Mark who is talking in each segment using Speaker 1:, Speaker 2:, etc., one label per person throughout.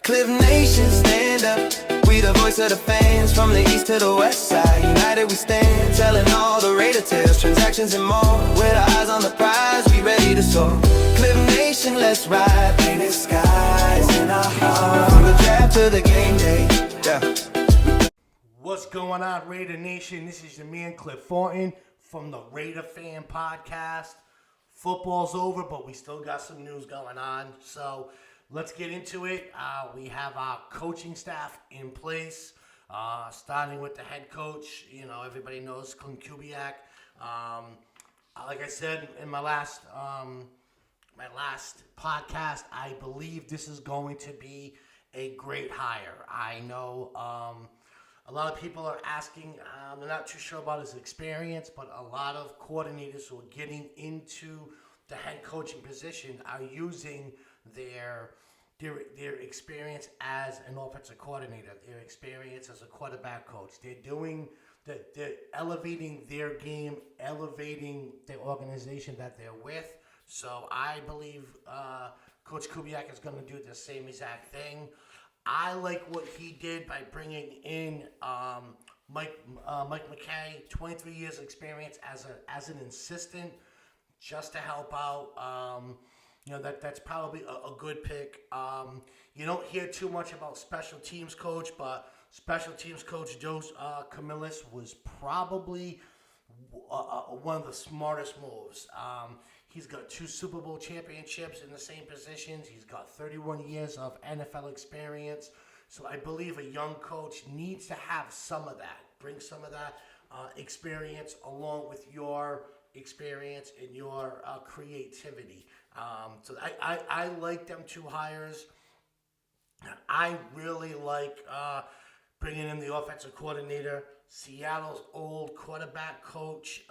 Speaker 1: Cliff Nation, stand up. We the voice of the fans, from the east to the west side. United we stand, telling all the Raider tales, transactions and more. With our eyes on the prize, we ready to soar. Cliff Nation, let's ride. Painted skies in our heart, from the draft to the game day. Yeah.
Speaker 2: What's going on, Raider Nation? This is your man Cliff Thornton from the Raider Fan Podcast. Football's over, but we still got some news going on. So let's get into it. We have our coaching staff in place, starting with the head coach. You know, everybody knows Clint Kubiak. Like I said in my last podcast, I believe this is going to be a great hire. I know a lot of people are asking, they're not too sure about his experience, but a lot of coordinators who are getting into the head coaching position are using their experience as an offensive coordinator, their experience as a quarterback coach. They're elevating their game, elevating the organization that they're with. So I believe Coach Kubiak is going to do the same exact thing. I like what he did by bringing in Mike McKay, 23 years of experience as an assistant, just to help out. That's probably a good pick. You don't hear too much about special teams coach, but special teams coach Joe Camillus was probably one of the smartest moves. He's got 2 Super Bowl championships in the same positions. He's got 31 years of NFL experience. So I believe a young coach needs to have some of that. Bring some of that experience along with your experience and your creativity. So I like them 2 hires. I really like bringing in the offensive coordinator, Seattle's old quarterback coach,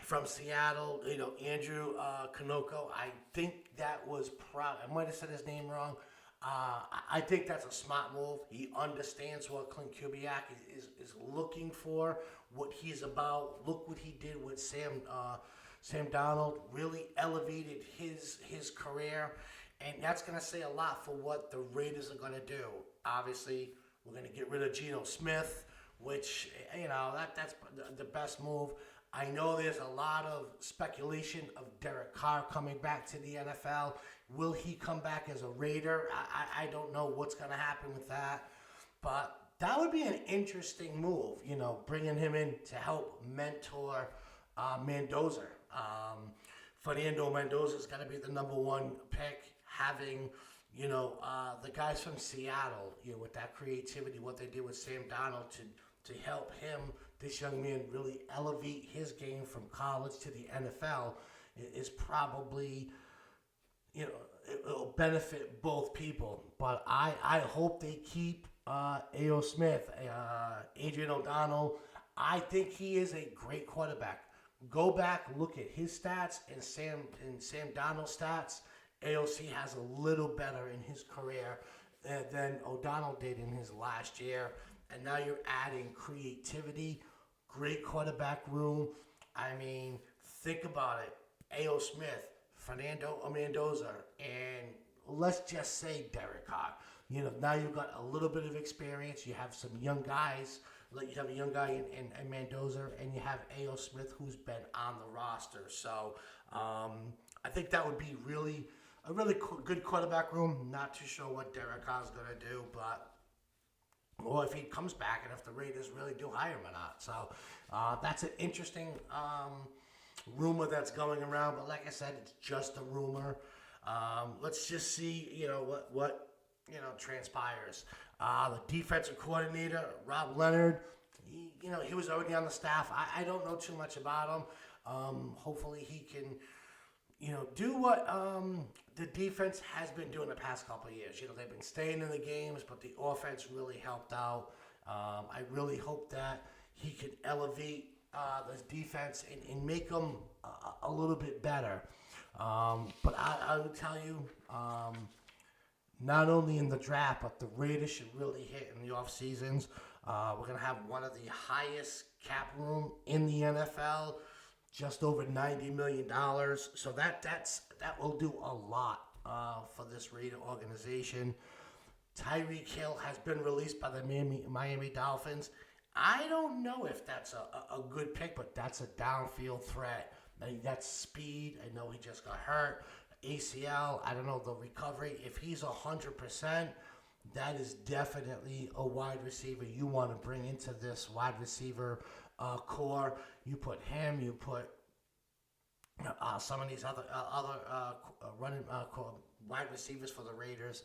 Speaker 2: from Seattle, Andrew Kanoko. I think that was I might have said his name wrong. I think that's a smart move. He understands what Clint Kubiak is looking for, what he's about. Look what he did with Sam Darnold. Really elevated his career, and that's going to say a lot for what the Raiders are going to do. Obviously, we're going to get rid of Geno Smith, which that's the best move. I know there's a lot of speculation of Derek Carr coming back to the NFL. Will he come back as a Raider? I don't know what's going to happen with that. But that would be an interesting move, bringing him in to help mentor Mendoza. Fernando Mendoza is going to be the number 1 pick. Having, the guys from Seattle, with that creativity, what they did with Sam Darnold to help him, this young man, really elevate his game from college to the NFL is probably, it'll benefit both people. But I hope they keep A.O. Smith, Adrian O'Donnell. I think he is a great quarterback. Go back, look at his stats and Sam Darnold's stats. AOC has a little better in his career than O'Donnell did in his last year. And now you're adding creativity, great quarterback room. I mean, think about it. A.O. Smith, Fernando Mendoza, and let's just say Derek Carr. Now you've got a little bit of experience. You have some young guys. Like you have a young guy in Mendoza, and you have A.O. Smith, who's been on the roster. So I think that would be a really good quarterback room. Not too sure what Derek Carr's going to do, or if he comes back and if the Raiders really do hire him or not. So that's an interesting rumor that's going around. But like I said, it's just a rumor. Let's just see, what transpires. The defensive coordinator, Rob Leonard, he was already on the staff. I don't know too much about him. Hopefully he can, do what the defense has been doing the past couple of years. They've been staying in the games, but the offense really helped out. I really hope that he can elevate this defense and make them a little bit better. But I would tell you, not only in the draft, but the Raiders should really hit in the off seasons. We're going to have one of the highest cap room in the NFL, just over $90 million. So that will do a lot for this Raider organization. Tyreek Hill has been released by the Miami Dolphins. I don't know if that's a good pick, but that's a downfield threat. I mean, that's speed. I know he just got hurt. ACL, I don't know the recovery. If he's 100%, that is definitely a wide receiver you want to bring into this wide receiver core. You put him, you put some of these other running wide receivers for the Raiders.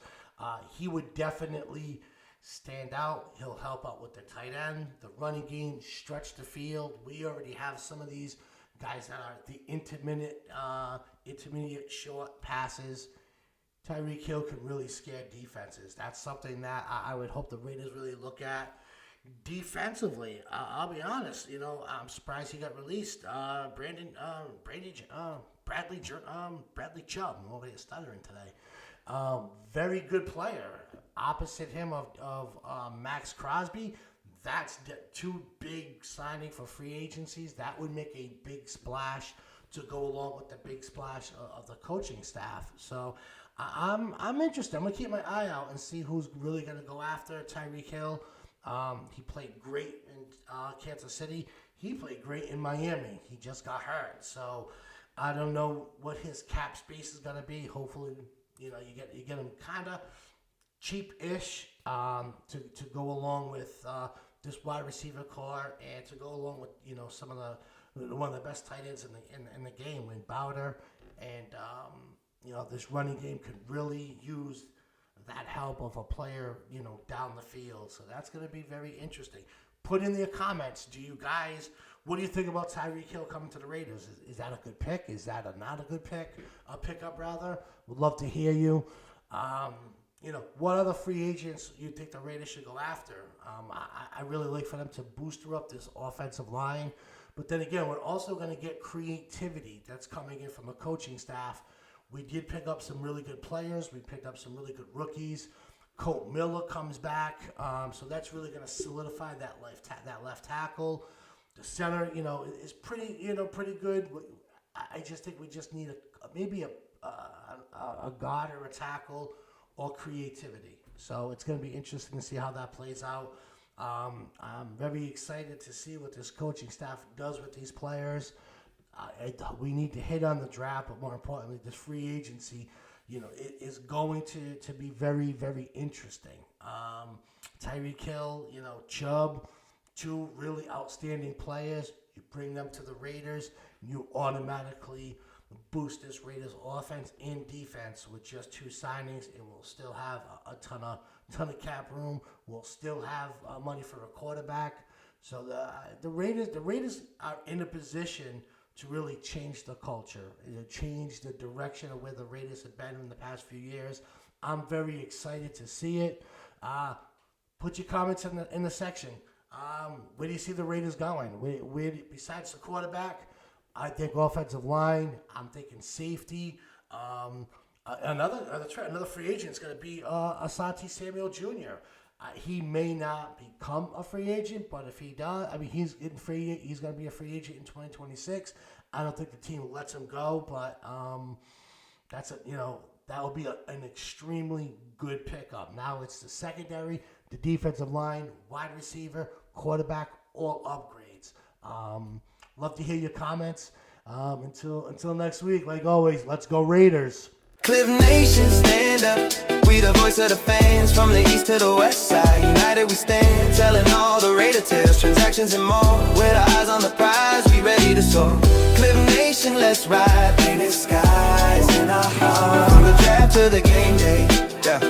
Speaker 2: He would definitely stand out. He'll help out with the tight end, the running game, stretch the field. We already have some of these guys that are the intermediate short passes. Tyreek Hill can really scare defenses. That's something that I would hope the Raiders really look at. Defensively, I'll be honest. I'm surprised he got released. Bradley Chubb. I'm over here stuttering today. Very good player. Opposite him of Max Crosby. That's two big signing for free agencies. That would make a big splash to go along with the big splash of the coaching staff. So I'm interested. I'm gonna keep my eye out and see who's really gonna go after Tyreek Hill. He played great in Kansas City. He played great in Miami. He just got hurt, so I don't know what his cap space is gonna be. Hopefully, you get him kind of cheap-ish to go along with this wide receiver core and to go along with some of one of the best tight ends in the game, Win Bowder, and this running game could really use that help of a player, down the field. So that's going to be very interesting. Put in the comments, what do you think about Tyreek Hill coming to the Raiders? Is that a good pick? Is that not a good pick? A pickup, rather? Would love to hear you. What other free agents you think the Raiders should go after? I really like for them to booster up this offensive line. But then again, we're also going to get creativity that's coming in from the coaching staff. We did pick up some really good players. We picked up some really good rookies. Colt Miller comes back, so that's really going to solidify that left tackle. The center, is pretty good. I just think we just need maybe a guard or a tackle or creativity. So it's going to be interesting to see how that plays out. I'm very excited to see what this coaching staff does with these players. We need to hit on the draft, but more importantly, this free agency, it is going to be very, very interesting. Tyreek Hill, Chubb, two really outstanding players. You bring them to the Raiders, you automatically boost this Raiders offense and defense with just two signings, and we'll still have a ton of cap room. We'll still have money for a quarterback. So the Raiders are in a position to really change the culture, change the direction of where the Raiders have been in the past few years. I'm very excited to see it. Put your comments in the section. Where do you see the Raiders going? Where besides the quarterback? I think offensive line. I'm thinking safety. Another free agent is going to be Asante Samuel Jr. He may not become a free agent, but if he does, he's going to be a free agent in 2026. I don't think the team lets him go, but that will be an extremely good pickup. Now it's the secondary, the defensive line, wide receiver, quarterback, all upgrades. Love to hear your comments. Until next week, like always, let's go Raiders.
Speaker 1: Cliff Nation, stand up. We the voice of the fans, from the east to the west side. United we stand, telling all the Raider tales, transactions and more. With our eyes on the prize, we ready to soar. Cliff Nation, let's ride. Painted skies in our heart, from the draft to the game day. Yeah.